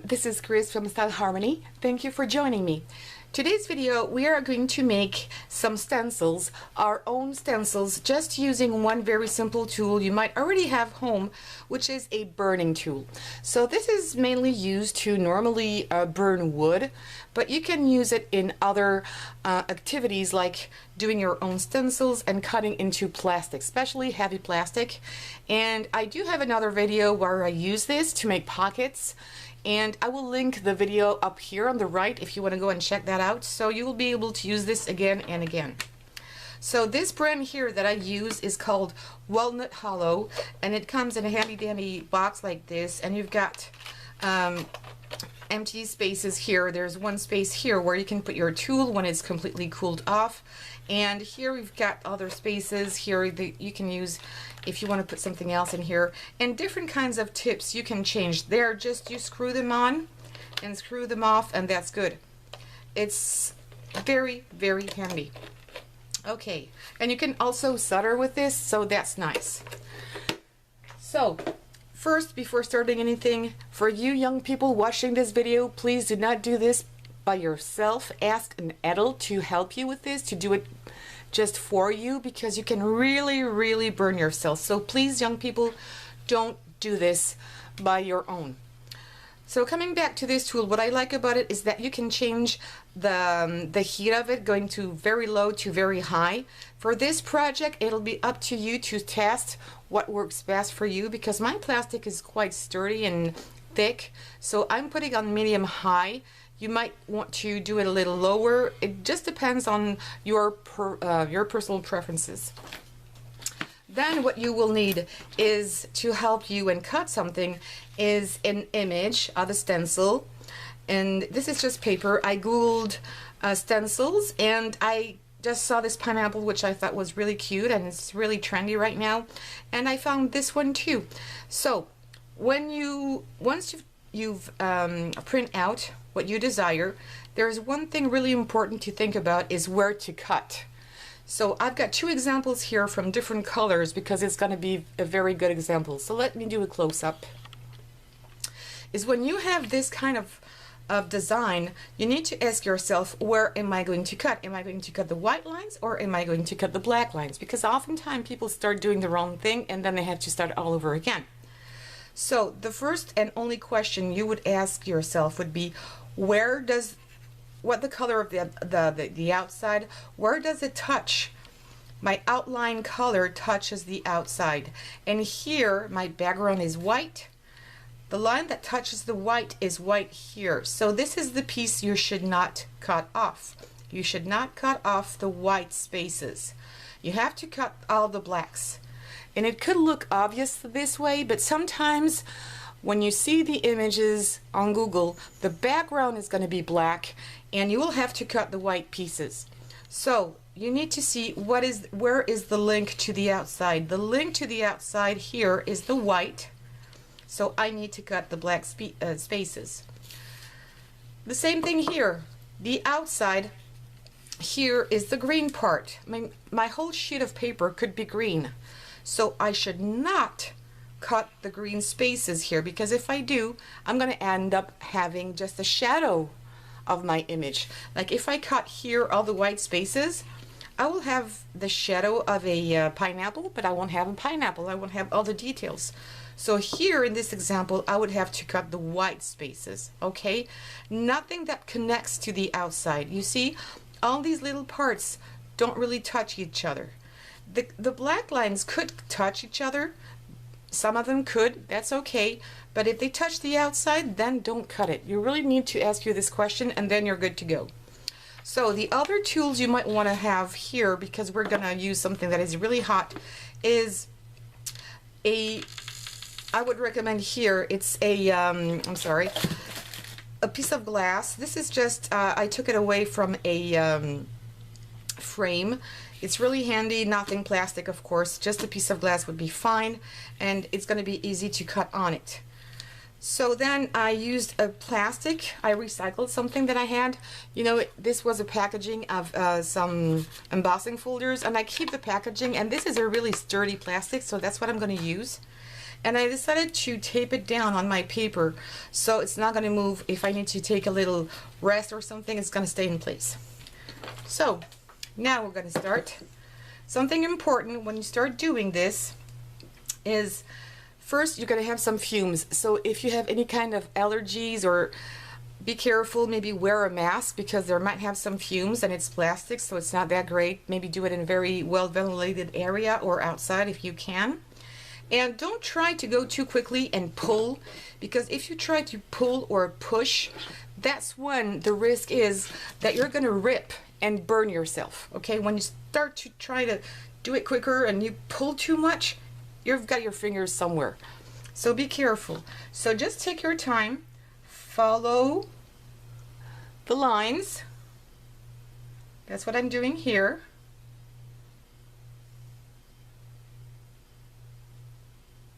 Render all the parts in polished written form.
this is Chris from Stylharmony. Thank you for joining me. Today's video we are going to make some stencils, our own stencils, just using one very simple tool you might already have home, which is a burning tool. So this is mainly used to normally burn wood, but you can use it in other activities like doing your own stencils and cutting into plastic, especially heavy plastic. And I do have another video where I use this to make pockets, and I will link the video up here on the right if you want to go and check that out, so you will be able to use this again and again. So this brand here that I use is called Walnut Hollow, and it comes in a handy dandy box like this, and you've got empty spaces here. There's one space here where you can put your tool when it's completely cooled off, and here we've got other spaces here that you can use if you want to put something else in here, and different kinds of tips you can change. They're just, you screw them on and screw them off, and that's good. It's very, very handy. Okay, and you can also solder with this, so that's nice. So first, before starting anything, for you young people watching this video, please do not do this by yourself. Ask an adult to help you with this, to do it just for you, because you can really burn yourself. So please, young people, don't do this by your own. So coming back to this tool, what I like about it is that you can change the heat of it, going to very low to very high. For this project, it'll be up to you to test what works best for you, because my plastic is quite sturdy and thick, so I'm putting on medium high. You might want to do it a little lower. It just depends on your personal preferences. Then what you will need is, to help you and cut something, is an image of a stencil. And this is just paper. I googled stencils, and I just saw this pineapple, which I thought was really cute, and it's really trendy right now. And I found this one too. So when once you've print out what you desire, there's one thing really important to think about, is where to cut. So I've got two examples here from different colors, because it's going to be a very good example. So let me do a close-up. Is when you have this kind of design, you need to ask yourself, where am I going to cut? Am I going to cut the white lines, or am I going to cut the black lines? Because oftentimes people start doing the wrong thing, and then they have to start all over again. So the first and only question you would ask yourself would be, what the color of the outside, where does it touch? My outline color touches the outside, and here my background is white. The line that touches the white is white here. So this is the piece you should not cut off. You should not cut off the white spaces. You have to cut all the blacks. And it could look obvious this way, but sometimes when you see the images on Google, the background is going to be black, and you will have to cut the white pieces. So you need to see where is the link to the outside. The link to the outside here is the white, so I need to cut the black spaces. The same thing here. The outside here is the green part. My whole sheet of paper could be green, so I should not cut the green spaces here, because if I do, I'm going to end up having just a shadow of my image. Like if I cut here all the white spaces, I will have the shadow of a pineapple, but I won't have a pineapple. I won't have all the details. So here in this example, I would have to cut the white spaces, okay? Nothing that connects to the outside. You see, all these little parts don't really touch each other. The black lines could touch each other. Some of them could, that's okay, but if they touch the outside, then don't cut it. You really need to ask you this question, and then you're good to go. So the other tools you might want to have here, because we're going to use something that is really hot, is I would recommend here, it's a, a piece of glass. This is just, I took it away from a frame. It's really handy, nothing plastic of course, just a piece of glass would be fine, and it's going to be easy to cut on it. So then I used a plastic. I recycled something that I had. You know, this was a packaging of some embossing folders, and I keep the packaging, and this is a really sturdy plastic, so that's what I'm going to use. and I decided to tape it down on my paper so it's not going to move. If I need to take a little rest or something, it's going to stay in place. So now we're going to start. Something important when you start doing this is first you're going to have some fumes. So if you have any kind of allergies, or be careful, maybe wear a mask because there might have some fumes and it's plastic, so it's not that great. Maybe do it in a very well ventilated area or outside if you can. And don't try to go too quickly and pull, because if you try to pull or push, that's when the risk is that you're going to rip and burn yourself. Okay, when you start to try to do it quicker and you pull too much, you've got your fingers somewhere. So be careful. So just take your time, follow the lines. That's what I'm doing here.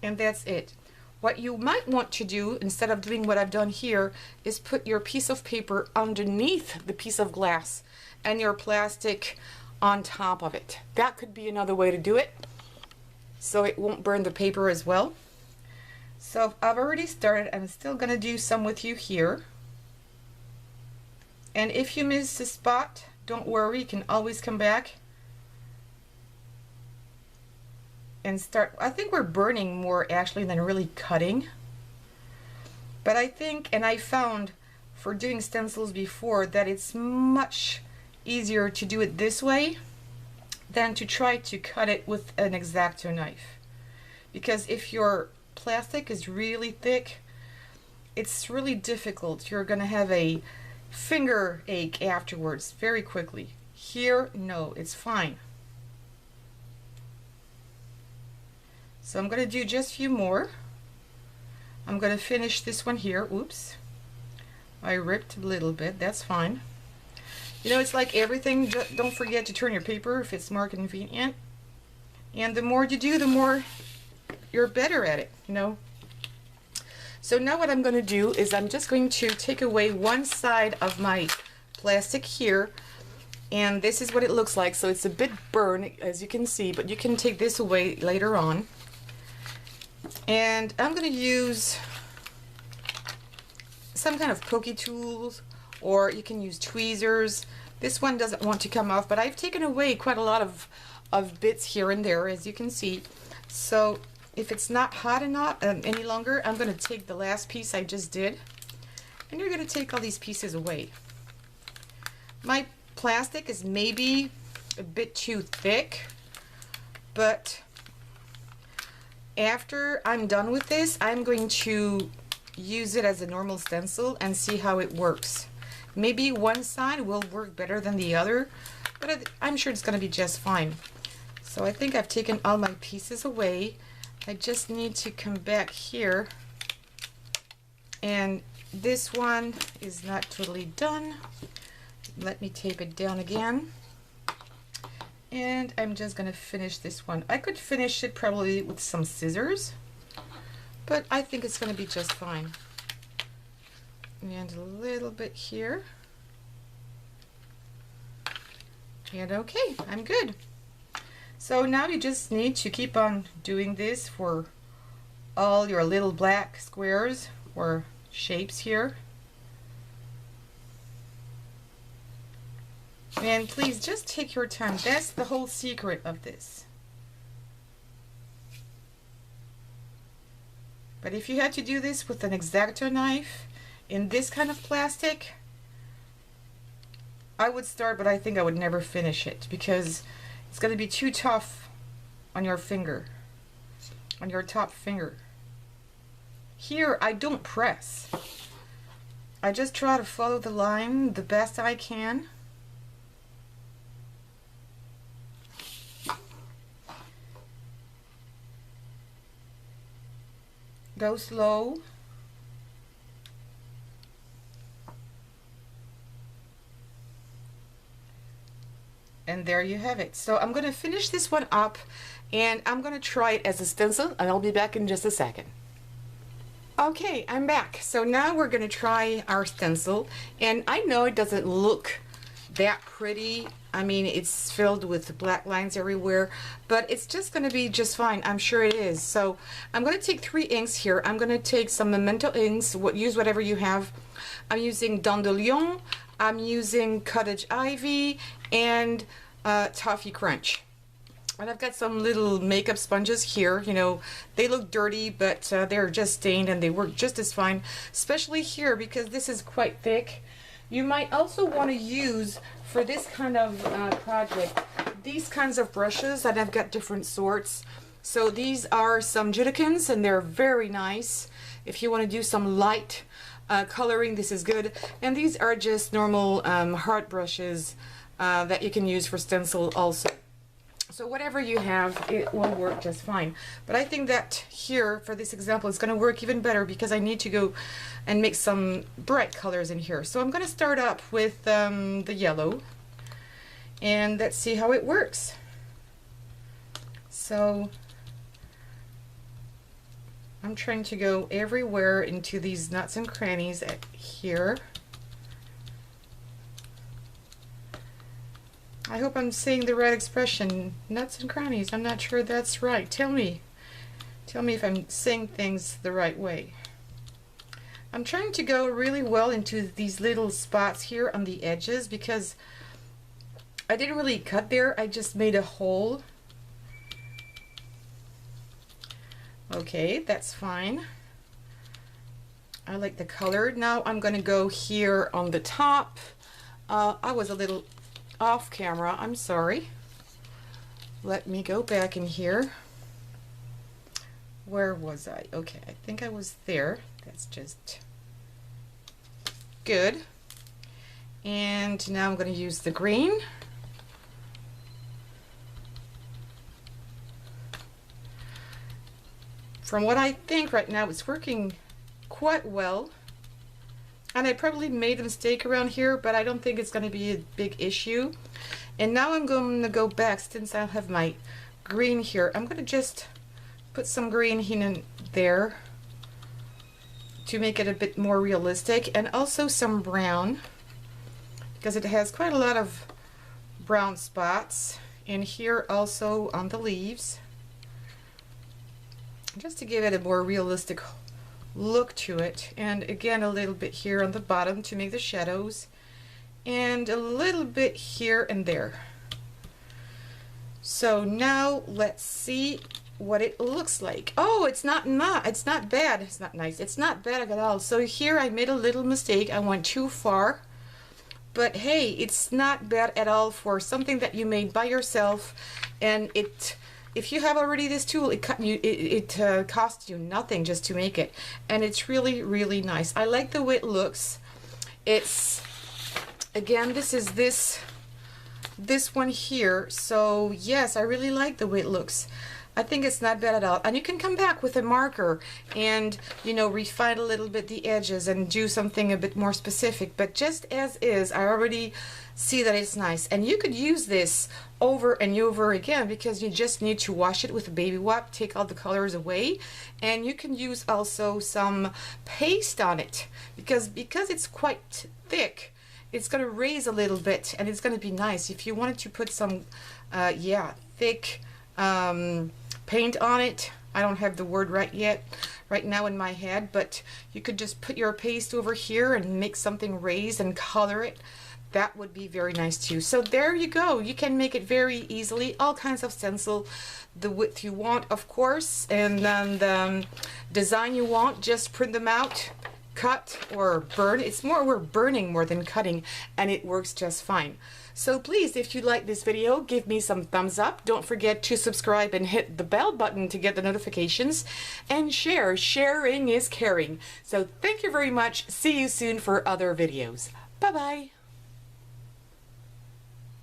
And that's it. What you might want to do, instead of doing what I've done here, is put your piece of paper underneath the piece of glass and your plastic on top of it. That could be another way to do it, so it won't burn the paper as well. So I've already started. I'm still going to do some with you here. And if you miss a spot, don't worry, you can always come back and start. I think we're burning more actually than really cutting. But I think, and I found for doing stencils before, that it's much easier to do it this way than to try to cut it with an X-Acto knife. Because if your plastic is really thick, it's really difficult. You're going to have a finger ache afterwards very quickly. Here, no, it's fine. So I'm going to do just a few more. I'm going to finish this one here. Oops, I ripped a little bit. That's fine. You know, it's like everything. Don't forget to turn your paper if it's more convenient. And the more you do, the more you're better at it, you know. So now what I'm going to do is I'm just going to take away one side of my plastic here. And this is what it looks like. So it's a bit burned, as you can see, but you can take this away later on. And I'm going to use some kind of pokey tools, or you can use tweezers. This one doesn't want to come off, but I've taken away quite a lot of bits here and there, as you can see. So if it's not hot enough any longer, I'm going to take the last piece I just did, and you're going to take all these pieces away. My plastic is maybe a bit too thick, but after I'm done with this, I'm going to use it as a normal stencil and see how it works. Maybe one side will work better than the other, but I'm sure it's going to be just fine. So I think I've taken all my pieces away. I just need to come back here, and this one is not totally done. Let me tape it down again, and I'm just going to finish this one. I could finish it probably with some scissors, but I think it's going to be just fine. And a little bit here. And okay, I'm good. So now you just need to keep on doing this for all your little black squares or shapes here. And please just take your time. That's the whole secret of this. But if you had to do this with an X-Acto knife in this kind of plastic, I would start, but I think I would never finish it because it's going to be too tough on your finger, on your top finger. Here, I don't press. I just try to follow the line the best I can. Go slow. And there you have it. So I'm going to finish this one up, and I'm going to try it as a stencil, and I'll be back in just a second. Okay, I'm back. So now we're going to try our stencil, and I know it doesn't look that pretty. I mean, it's filled with black lines everywhere, but it's just going to be just fine. I'm sure it is. So I'm going to take 3 inks here. I'm going to take some Memento inks. Use whatever you have. I'm using Dandelion. I'm using Cottage Ivy and Toffee Crunch. And I've got some little makeup sponges here. You know, they look dirty, but they're just stained and they work just as fine, especially here because this is quite thick. You might also want to use, for this kind of project, these kinds of brushes, and I've got different sorts. So these are some Judikins, and they're very nice. If you want to do some light coloring, this is good. And these are just normal heart brushes that you can use for stencil also. So whatever you have, it will work just fine. But I think that here, for this example, it's going to work even better because I need to go and make some bright colors in here. So I'm going to start up with the yellow. And let's see how it works. So I'm trying to go everywhere into these nuts and crannies here. I hope I'm saying the right expression. Nuts and crannies. I'm not sure that's right. Tell me. Tell me if I'm saying things the right way. I'm trying to go really well into these little spots here on the edges because I didn't really cut there. I just made a hole. Okay, that's fine. I like the color. Now I'm going to go here on the top. I was a little off camera, I'm sorry. Let me go back in here. Where was I? Okay, I think I was there. That's just good. And now I'm going to use the green. From what I think right now, it's working quite well. And I probably made a mistake around here, but I don't think it's going to be a big issue. And now I'm going to go back, since I have my green here. I'm going to just put some green in there to make it a bit more realistic, and also some brown because it has quite a lot of brown spots in here, also on the leaves, just to give it a more realistic look to it. And again, a little bit here on the bottom to make the shadows, and a little bit here and there. So now let's see what it looks like. Oh, it's not bad. It's not nice. It's not bad at all. So here I made a little mistake. I went too far, but hey, it's not bad at all for something that you made by yourself. And if you have already this tool, it costs you nothing just to make it, and it's really, really nice. I like the way it looks. It's, again, this is this one here. So yes, I really like the way it looks. I think it's not bad at all. And you can come back with a marker and, you know, refine a little bit the edges and do something a bit more specific. But just as is, I already see that it's nice. And you could use this over and over again because you just need to wash it with a baby wipe, take all the colors away. And you can use also some paste on it because it's quite thick. It's going to raise a little bit and it's going to be nice. If you wanted to put some, thick paint on it, I don't have the word right now in my head, but you could just put your paste over here and make something raise and color it. That would be very nice too. So there you go. You can make it very easily. All kinds of stencil, the width you want, of course, and then the design you want. Just print them out, cut or burn. It's more, we're burning more than cutting, and it works just fine. So please, if you like this video, give me some thumbs up. Don't forget to subscribe and hit the bell button to get the notifications, and share. Sharing is caring. So thank you very much. See you soon for other videos. Bye bye.